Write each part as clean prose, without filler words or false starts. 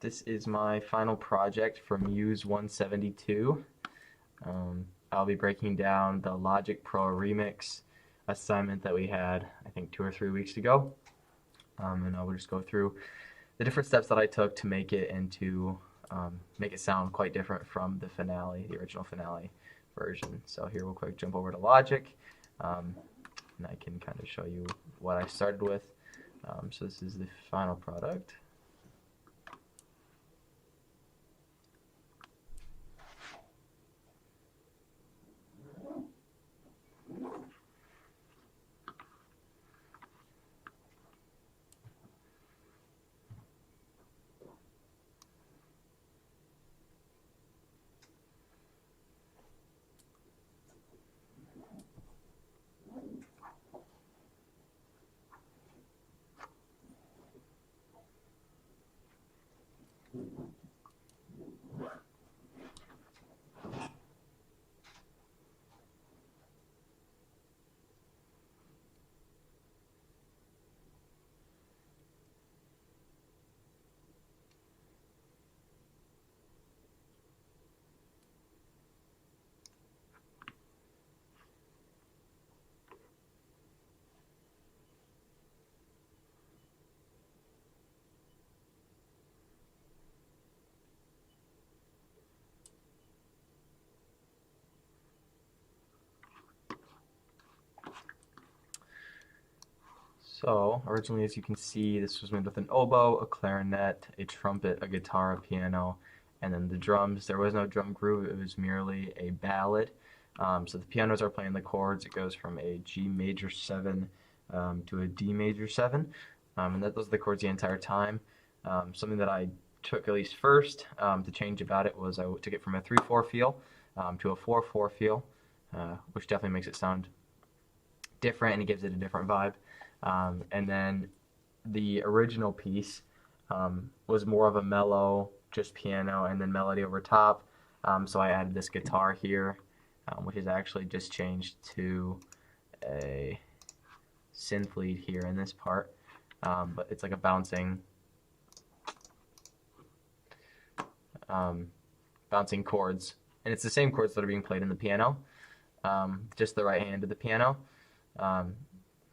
This is my final project for MUS 172. I'll be breaking down the Logic Pro Remix assignment that we had, I think, 2 or 3 weeks ago. And I will just go through the different steps that I took to make it make it sound quite different from the finale, the original finale version. So here we'll quick jump over to Logic, and I can kind of show you what I started with. So this is the final product. So originally, as you can see, this was made with an oboe, a clarinet, a trumpet, a guitar, a piano, and then the drums. There was no drum groove, it was merely a ballad. So the pianos are playing the chords. It goes from a G major 7 to a D major 7, and those are the chords the entire time. Something that I took at least first to change about it was I took it from a 3/4 feel to a 4/4 feel, which definitely makes it sound different and it gives it a different vibe. And then the original piece was more of a mellow, just piano and then melody over top. So I added this guitar here, which is actually just changed to a synth lead here in this part. But it's like a bouncing chords. And it's the same chords that are being played in the piano, just the right hand of the piano.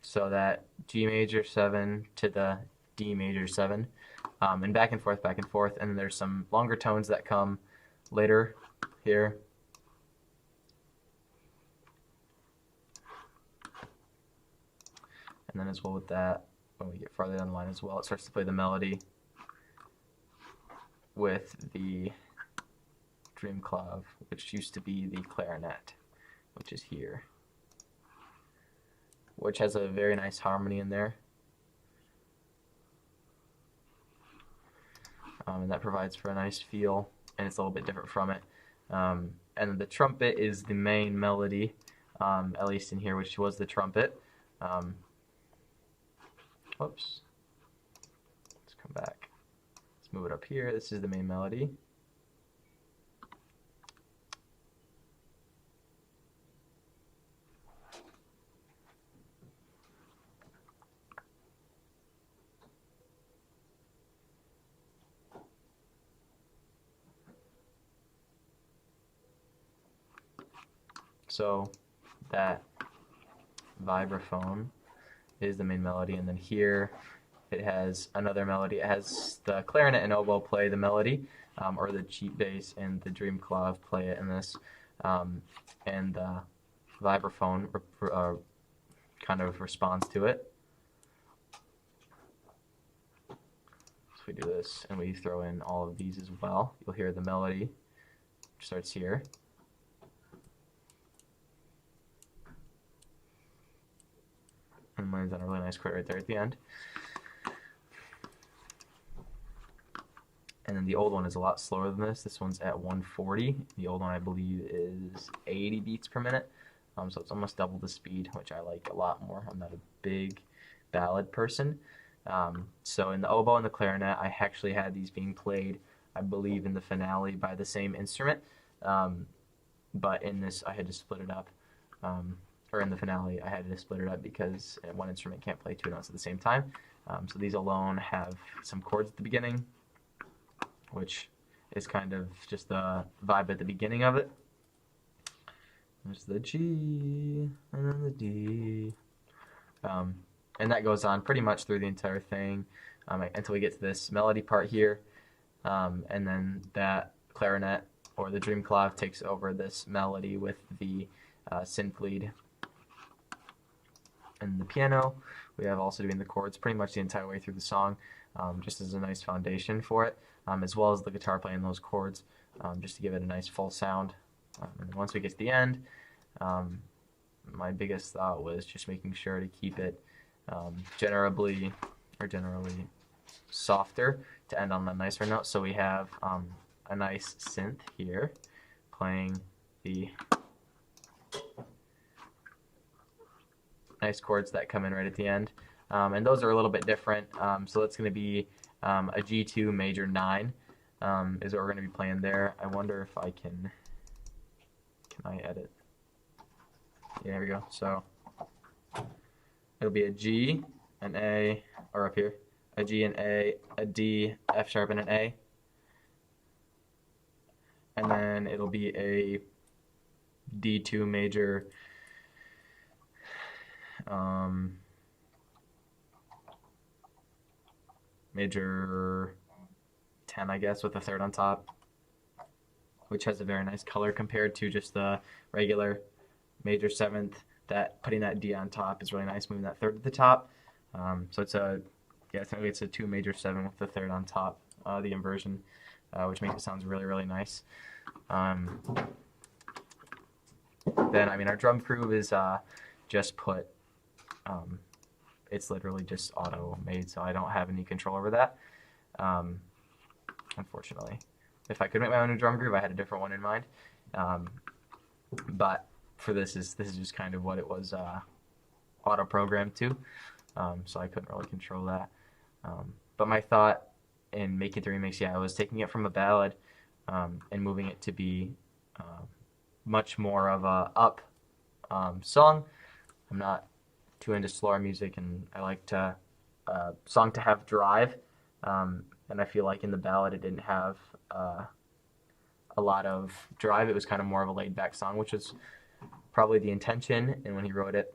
So that G major 7 to the D major 7, and back and forth, and then there's some longer tones that come later here. And then as well with that, when we get farther down the line as well, it starts to play the melody with the dream clav, which used to be the clarinet, which is here, which has a very nice harmony in there. And that provides for a nice feel, and it's a little bit different from it. And then the trumpet is the main melody, at least in here, which was the trumpet. Whoops. Let's come back. Let's move it up here. This is the main melody. So that vibraphone is the main melody, and then here it has another melody. It has the clarinet and oboe play the melody, or the cheap bass and the dream clav play it in this, and the vibraphone kind of responds to it. So we do this, and we throw in all of these as well. You'll hear the melody, which starts here. And lands on a really nice chord right there at the end. And then the old one is a lot slower than this. This one's at 140. The old one, I believe, is 80 beats per minute. So it's almost double the speed, which I like a lot more. I'm not a big ballad person. So in the oboe and the clarinet, I actually had these being played, I believe, in the finale by the same instrument. But in this, I had to split it up. Or in the finale, I had to split it up because one instrument can't play 2 notes at the same time. So these alone have some chords at the beginning, which is kind of just the vibe at the beginning of it. There's the G and then the D. And that goes on pretty much through the entire thing until we get to this melody part here. And then that clarinet or the dream clav takes over this melody with the synth lead. And the piano, we have also doing the chords pretty much the entire way through the song, just as a nice foundation for it, as well as the guitar playing those chords, just to give it a nice full sound. And once we get to the end, my biggest thought was just making sure to keep it generally softer to end on a nicer note. So we have a nice synth here playing the nice chords that come in right at the end, and those are a little bit different. So that's going to be a G2 major 9 is what we're going to be playing there. I wonder if I can I edit? Yeah, here we go. So it'll be a G, an A, or up here, a G, an A, a D, F sharp, and an A. And then it'll be a D2 major, major 10, I guess, with a third on top, which has a very nice color compared to just the regular major 7th. That putting that D on top is really nice, moving that third at the top. So it's a, yeah, technically it's a 2 major 7 with the third on top, the inversion, which makes it sound really, really nice. Then, I mean, our drum groove is just put, it's literally just auto-made, so I don't have any control over that, unfortunately. If I could make my own drum groove, I had a different one in mind, but for this is just kind of what it was auto-programmed to, so I couldn't really control that. But my thought in making the remix, yeah, I was taking it from a ballad and moving it to be much more of a up song. I'm not too into slower music, and I like to song to have drive, and I feel like in the ballad it didn't have a lot of drive. It was kind of more of a laid-back song, which was probably the intention and when he wrote it.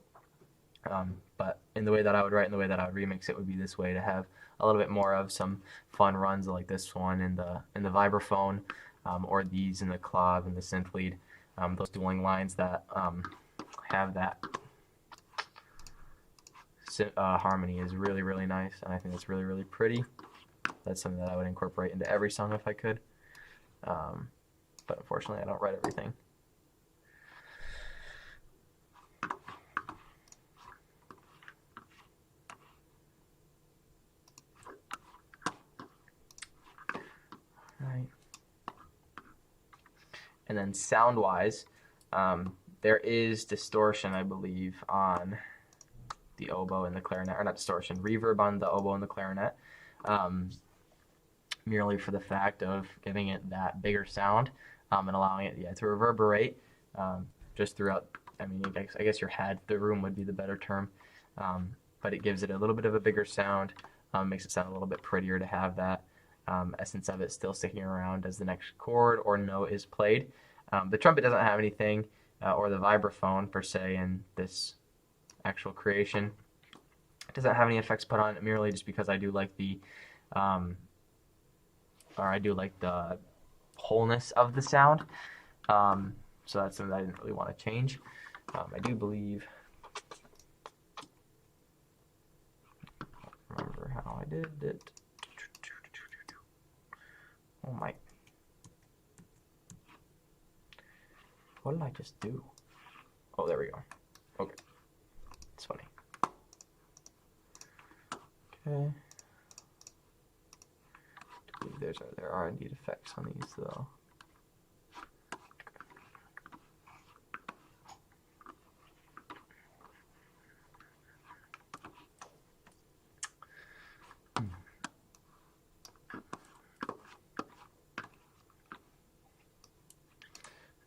But in the way that I would write and the way that I would remix it would be this way, to have a little bit more of some fun runs like this one in the vibraphone, or these in the clav and the synth lead. Those dueling lines that have that harmony is really, really nice, and I think it's really, really pretty. That's something that I would incorporate into every song if I could. But unfortunately, I don't write everything. Right. And then sound-wise, there is distortion, I believe, on the oboe and the clarinet, or not distortion, reverb on the oboe and the clarinet, merely for the fact of giving it that bigger sound and allowing it, yeah, to reverberate just throughout. I mean, I guess your head, the room would be the better term, but it gives it a little bit of a bigger sound, makes it sound a little bit prettier to have that essence of it still sticking around as the next chord or note is played. The trumpet doesn't have anything, or the vibraphone per se in this actual creation. It doesn't have any effects put on it, merely just because I do like the wholeness of the sound. So that's something that I didn't really want to change. I do believe, I don't remember how I did it. Oh my, what did I just do? Oh, there we go. Okay, it's funny. Okay. I believe there are indeed effects on these though.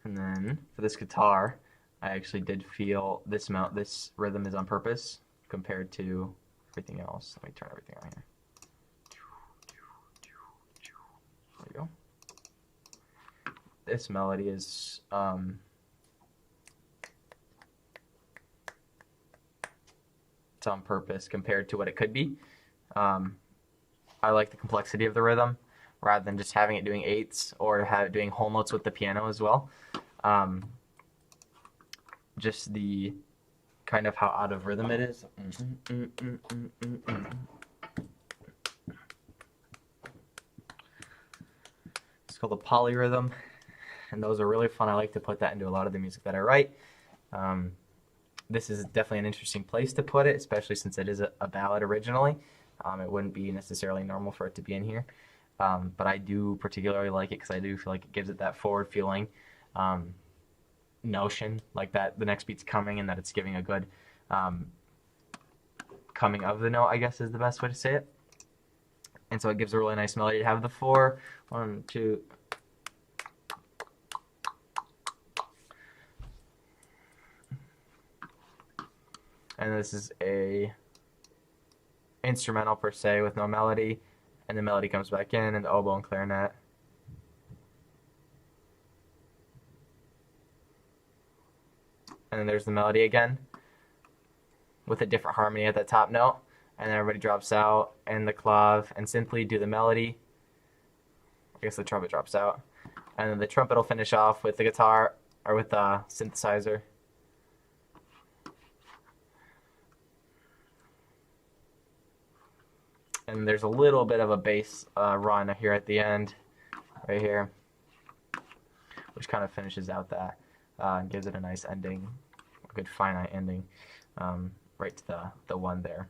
And then for this guitar, I actually did feel this rhythm is on purpose compared to everything else. Let me turn everything on here. There we this melody is it's on purpose compared to what it could be. Um, I like the complexity of the rhythm rather than just having it doing eighths or doing whole notes with the piano as well. Um, just the kind of how out of rhythm it is. It's called a polyrhythm, and those are really fun. I like to put that into a lot of the music that I write. Um, this is definitely an interesting place to put it, especially since it is a ballad originally. It wouldn't be necessarily normal for it to be in here, but I do particularly like it because I do feel like it gives it that forward feeling notion, like that the next beat's coming and that it's giving a good coming of the note, I guess is the best way to say it. And so it gives a really nice melody to have the 4, 1, 2. And this is a instrumental per se with no melody, and the melody comes back in, and the oboe and clarinet. And then there's the melody again with a different harmony at that top note, and then everybody drops out, and the clav and simply do the melody. I guess the trumpet drops out, and then the trumpet will finish off with the guitar or with the synthesizer. And there's a little bit of a bass run here at the end, right here, which kind of finishes out that and gives it a nice ending, a good finite ending, right to the 1 there.